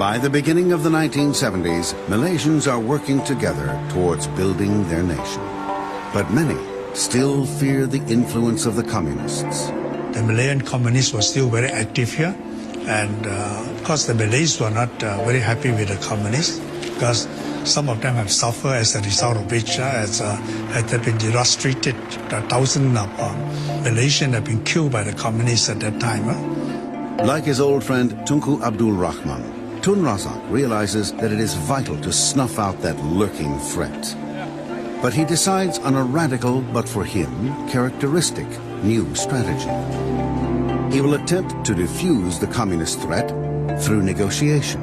By the beginning of the 1970s, Malaysians are working together towards building their nation. But many still fear the influence of the communists. The Malayan communists were still very active here, and of course the Malays were not very happy with the communists, because some of them have suffered as a result of which had been illustrated. Thousands of Malaysians have been killed by the communists at that time. Like his old friend Tunku Abdul Rahman, Tun Razak realizes that it is vital to snuff out that lurking threat. But he decides on a radical, but for him, characteristic, new strategy. He will attempt to defuse the communist threat through negotiation.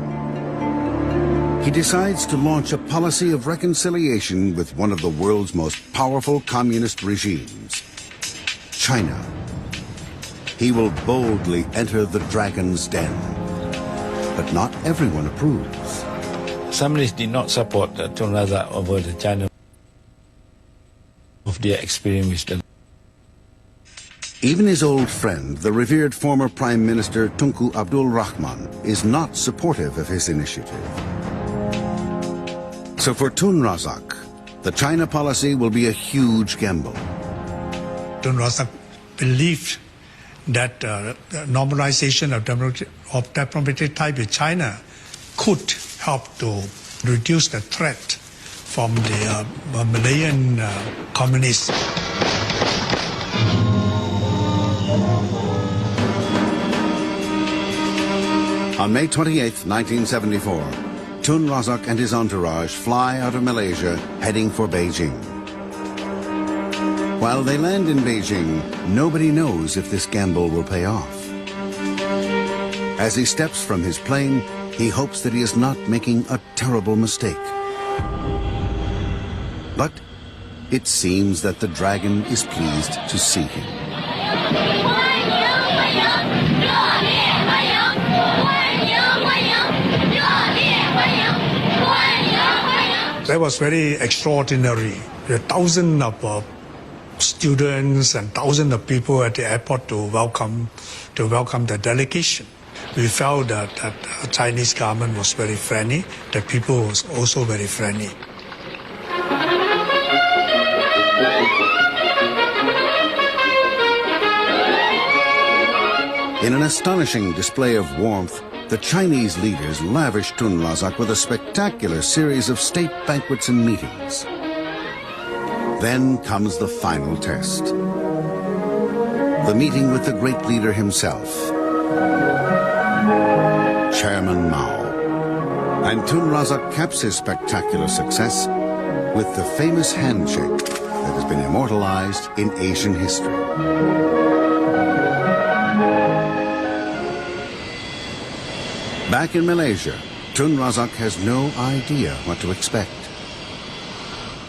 He decides to launch a policy of reconciliation with one of the world's most powerful communist regimes, China. He will boldly enter the dragon's den. But not everyone approves. Some Malays did not support Tun Razak over the China of their experience with them. Even his old friend, the revered former Prime Minister Tunku Abdul Rahman, is not supportive of his initiative. So for Tun Razak, the China policy will be a huge gamble. Tun Razak believed that normalization of diplomatic ties with China could help to reduce the threat from the Malayan communists. On May 28, 1974, Tun Razak and his entourage fly out of Malaysia, heading for Beijing. While they land in Beijing, nobody knows if this gamble will pay off. As he steps from his plane, he hopes that he is not making a terrible mistake. But it seems that the dragon is pleased to see him. That was very extraordinary. There were thousands of students and thousands of people at the airport to welcome the delegation. We felt that the Chinese government was very friendly. The people was also very friendly. In an astonishing display of warmth, the Chinese leaders lavished Tun Razak with a spectacular series of state banquets and meetings. Then comes the final test. The meeting with the great leader himself, Chairman Mao. And Tun Razak caps his spectacular success with the famous handshake that has been immortalized in Asian history. Back in Malaysia, Tun Razak has no idea what to expect.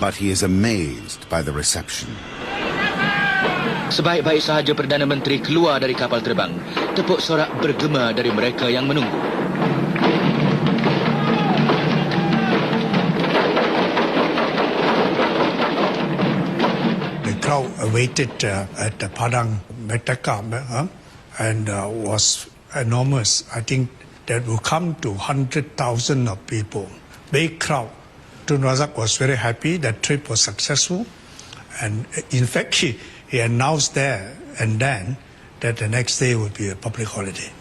But he is amazed by the reception. Sebaik-baik sahaja Perdana Menteri keluar dari kapal terbang, tepuk sorak bergema dari mereka yang menunggu. The crowd awaited at the Padang Metaka and was enormous. I think that will come to 100,000 of people. Big crowd. Tun Razak was very happy that trip was successful, and in fact he announced there and then that the next day would be a public holiday.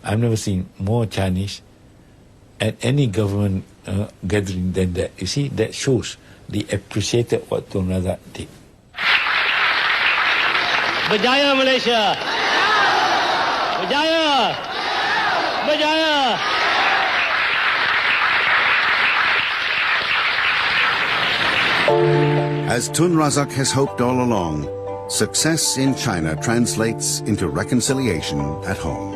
I've never seen more Chinese at any government gathering than that. You see, that shows they appreciated what Tun Razak did. Berjaya Malaysia! Berjaya! Berjaya! As Tun Razak has hoped all along, success in China translates into reconciliation at home.